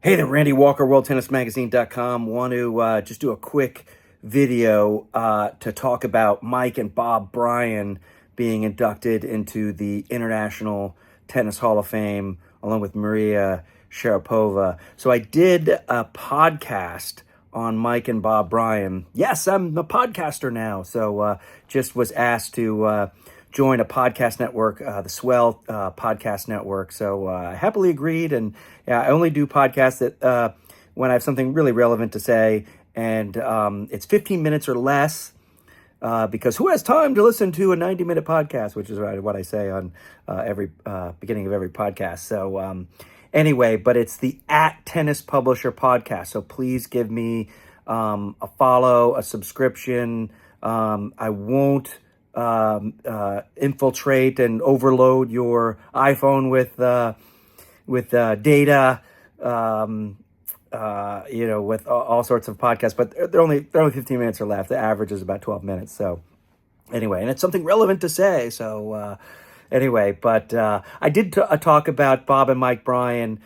Hey there, Randy Walker, WorldTennisMagazine.com. Want to just do a quick video to talk about Mike and Bob Bryan being inducted into the International Tennis Hall of Fame, along with Maria Sharapova. So I did a podcast on Mike and Bob Bryan. Yes, I'm a podcaster now. So just was asked to join a podcast network, the Swell podcast network. So I happily agreed. And I only do podcasts that when I have something really relevant to say. And it's 15 minutes or less because who has time to listen to a 90-minute podcast, which is what I say on every beginning of every podcast. So anyway, but it's the @Tennis Publisher podcast. So please give me a follow, a subscription. I won't infiltrate and overload your iPhone with data, with all sorts of podcasts. But they're only 15 minutes or less. The average is about 12 minutes. So anyway, and it's something relevant to say. So anyway, but I did talk about Bob and Mike Bryan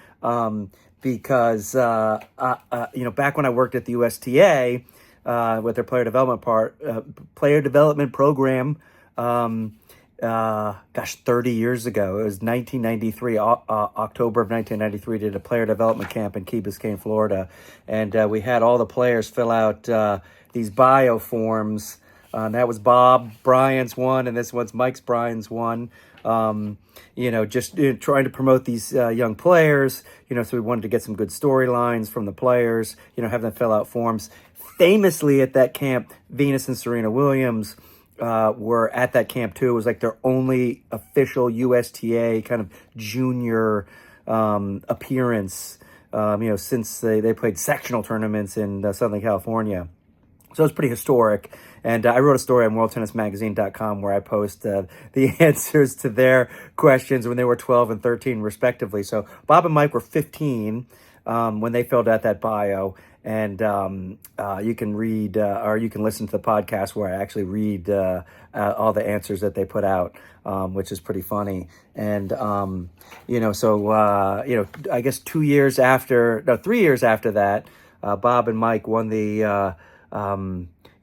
because back when I worked at the USTA. With their player development program, 30 years ago. It was 1993, October of 1993, did a player development camp in Key Biscayne, Florida. And we had all the players fill out these bio forms. That was Bob Bryan's one, and this one's Mike Bryan's one. Trying to promote these young players, so we wanted to get some good storylines from the players, have them fill out forms. Famously at that camp, Venus and Serena Williams were at that camp too. It was like their only official USTA kind of junior appearance, since they played sectional tournaments in Southern California. So it's pretty historic. And I wrote a story on WorldTennisMagazine.com where I post the answers to their questions when they were 12 and 13, respectively. So Bob and Mike were 15 when they filled out that bio. And you can read or you can listen to the podcast where I actually read all the answers that they put out, which is pretty funny. And, I guess 3 years after that, Bob and Mike won the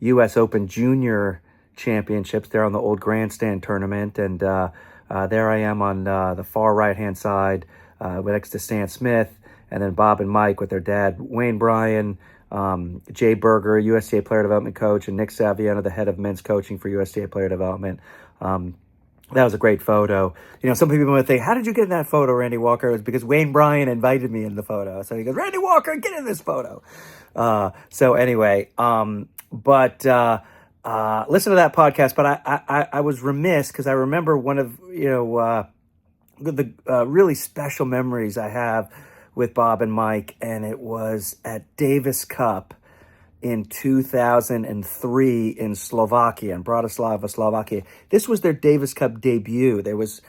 U.S. Open Junior Championships. They're on the old Grandstand tournament. And there I am on the far right-hand side next to Stan Smith. And then Bob and Mike with their dad, Wayne Bryan, Jay Berger, USTA player development coach, and Nick Saviano, the head of men's coaching for USTA player development. That was a great photo. Some people might think, how did you get in that photo, Randy Walker? It was because Wayne Bryan invited me in the photo. So he goes, Randy Walker, get in this photo. So anyway, listen to that podcast. But I was remiss because I remember one of, the really special memories I have with Bob and Mike, and it was at Davis Cup in 2003 in Slovakia, in Bratislava, Slovakia. This was their Davis Cup debut. There was,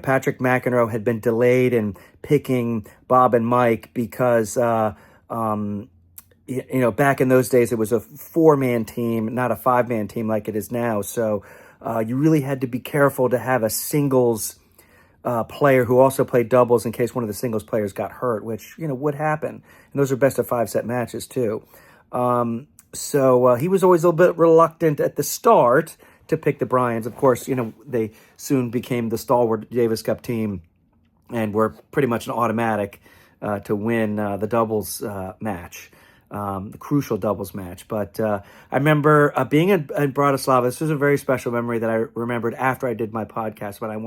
Patrick McEnroe had been delayed in picking Bob and Mike because, back in those days, it was a 4-man team, not a 5-man team like it is now. So you really had to be careful to have a singles player who also played doubles in case one of the singles players got hurt, which, would happen. And those are best of 5-set matches too. So he was always a little bit reluctant at the start to pick the Bryans. Of course, they soon became the stalwart Davis Cup team and were pretty much an automatic to win the doubles match. The crucial doubles match. But I remember being in Bratislava. This was a very special memory that I remembered after I did my podcast, but I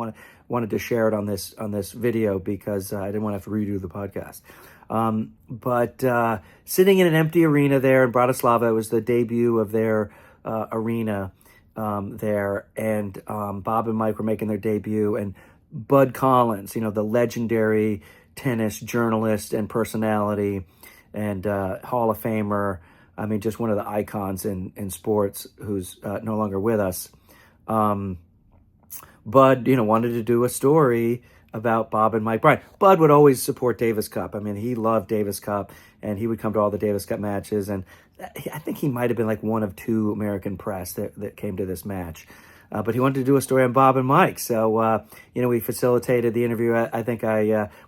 wanted to share it on this video because I didn't want to have to redo the podcast. But sitting in an empty arena there in Bratislava, it was the debut of their arena there, and Bob and Mike were making their debut, and Bud Collins, the legendary tennis journalist and personality, and Hall of Famer. I mean, just one of the icons in sports who's no longer with us. Bud, wanted to do a story about Bob and Mike Bryan. Bud would always support Davis Cup. I mean, he loved Davis Cup, and he would come to all the Davis Cup matches. And I think he might have been like one of 2 American press that came to this match. but he wanted to do a story on Bob and Mike. So, we facilitated the interview.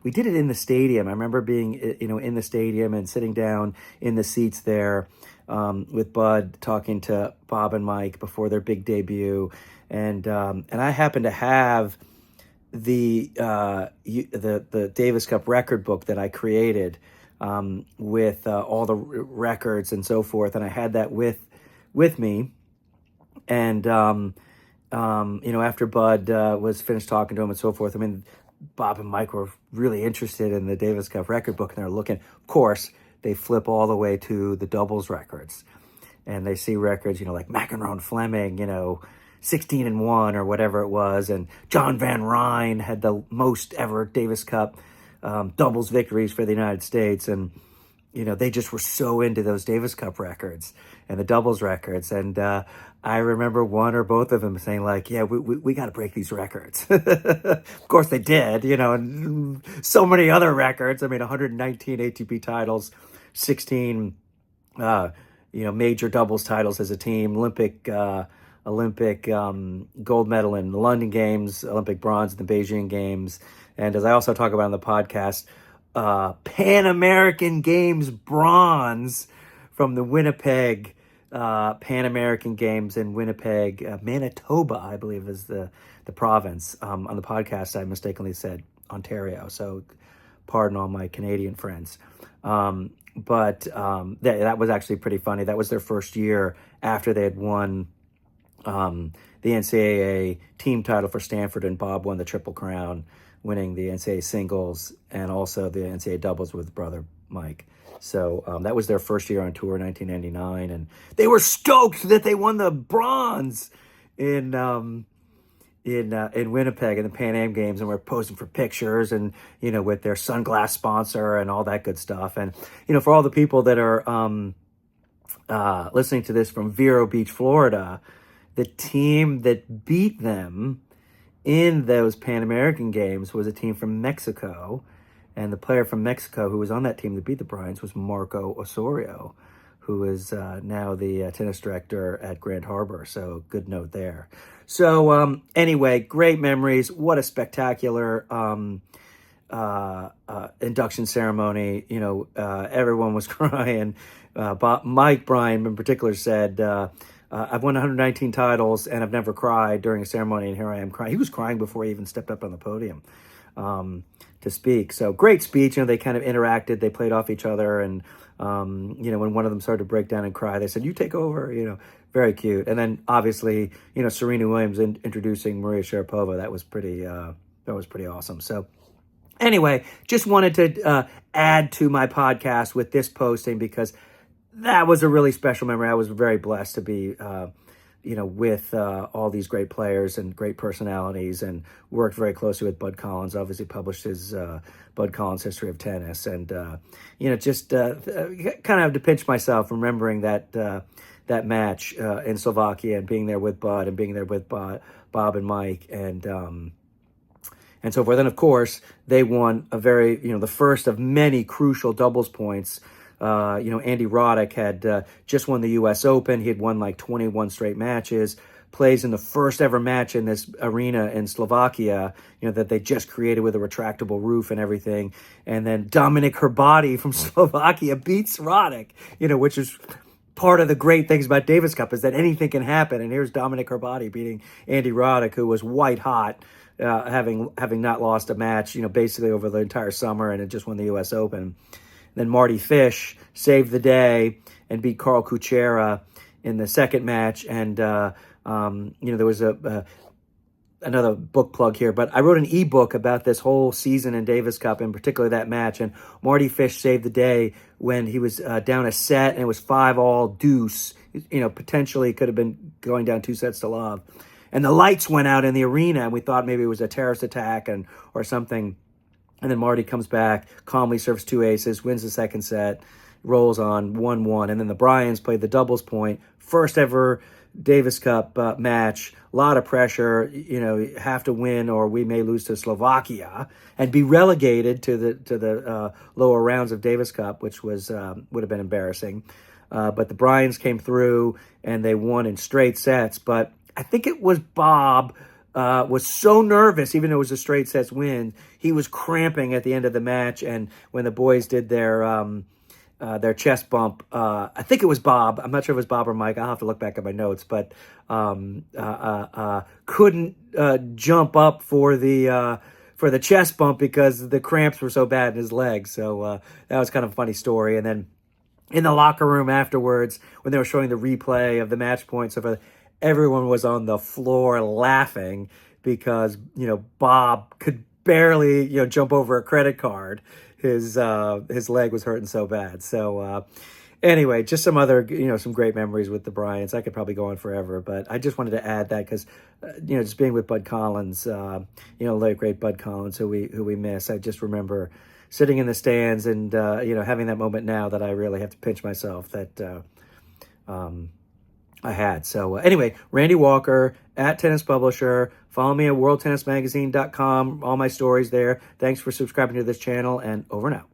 We did it in the stadium. I remember being, in the stadium and sitting down in the seats there with Bud talking to Bob and Mike before their big debut. And I happened to have the Davis Cup record book that I created with all the records and so forth. And I had that with me. And, after Bud was finished talking to him and so forth, I mean, Bob and Mike were really interested in the Davis Cup record book, and they're looking. Of course, they flip all the way to the doubles records, and they see records, like McEnroe and Fleming, 16-1 or whatever it was, and John Van Ryn had the most ever Davis Cup doubles victories for the United States, and they just were so into those Davis Cup records and the doubles records. And I remember one or both of them saying, like, yeah, we got to break these records. Of course they did, and so many other records. I mean, 119 ATP titles, 16, major doubles titles as a team, Olympic gold medal in the London Games, Olympic bronze in the Beijing Games. And as I also talk about on the podcast, Pan American Games bronze from the Winnipeg Pan American Games in Winnipeg, Manitoba, I believe is the province. On the podcast, I mistakenly said Ontario, so pardon all my Canadian friends. But that was actually pretty funny. That was their first year after they had won the NCAA team title for Stanford, and Bob won the Triple Crown, winning the NCAA singles and also the NCAA doubles with brother Mike. So that was their first year on tour, 1999, and they were stoked that they won the bronze in Winnipeg in the Pan Am Games, and were posing for pictures and with their sunglass sponsor and all that good stuff. And for all the people that are listening to this from Vero Beach, Florida, the team that beat them in those Pan American Games was a team from Mexico, and the player from Mexico who was on that team that beat the Bryans was Marco Osorio, who is now the tennis director at Grand Harbor. So good note there. So anyway, great memories. What a spectacular induction ceremony. Everyone was crying. Mike Bryan in particular said, I've won 119 titles and I've never cried during a ceremony, and here I am crying. He was crying before he even stepped up on the podium to speak. So great speech. They kind of interacted. They played off each other, and when one of them started to break down and cry, they said, "You take over." Very cute. And then obviously, Serena Williams introducing Maria Sharapova. That was pretty awesome. So anyway, just wanted to add to my podcast with this posting because that was a really special memory. I was very blessed to be, with all these great players and great personalities, and worked very closely with Bud Collins. Obviously published his Bud Collins History of Tennis, and just kind of have to pinch myself remembering that match in Slovakia, and being there with Bud, and being there with Bob and Mike, and so forth. And of course, they won a very the first of many crucial doubles points. Andy Roddick had just won the U.S. Open. He had won like 21 straight matches, plays in the first ever match in this arena in Slovakia, that they just created with a retractable roof and everything. And then Dominik Hrbatý from Slovakia beats Roddick, which is part of the great things about Davis Cup, is that anything can happen. And here's Dominik Hrbatý beating Andy Roddick, who was white hot, having not lost a match, basically over the entire summer, and had just won the U.S. Open. Then Marty Fish saved the day and beat Carl Kuchera in the second match. And, there was another book plug here, but I wrote an ebook about this whole season in Davis Cup, in particular that match. And Marty Fish saved the day when he was down a set, and it was 5-all deuce. Potentially could have been going down 2-0. And the lights went out in the arena, and we thought maybe it was a terrorist attack or something. And then Marty comes back, calmly serves 2 aces, wins the second set, rolls on 1-1. And then the Bryans played the doubles point, first ever Davis Cup match, a lot of pressure, have to win or we may lose to Slovakia and be relegated to the lower rounds of Davis Cup, which was would have been embarrassing. But the Bryans came through and they won in straight sets. But I think it was Bob, was so nervous, even though it was a straight sets win, he was cramping at the end of the match. And when the boys did their chest bump, I think it was Bob. I'm not sure if it was Bob or Mike. I'll have to look back at my notes, but couldn't jump up for the chest bump because the cramps were so bad in his legs. So that was kind of a funny story. And then in the locker room afterwards, when they were showing the replay of the match points, so everyone was on the floor laughing because, Bob could barely, jump over a credit card. His leg was hurting so bad. So anyway, just some other, some great memories with the Bryans. I could probably go on forever, but I just wanted to add that because, just being with Bud Collins, late great Bud Collins, who we miss. I just remember sitting in the stands and, having that moment now that I really have to pinch myself that I had. So anyway, Randy Walker at Tennis Publisher. Follow me at worldtennismagazine.com. All my stories there. Thanks for subscribing to this channel, and over and out.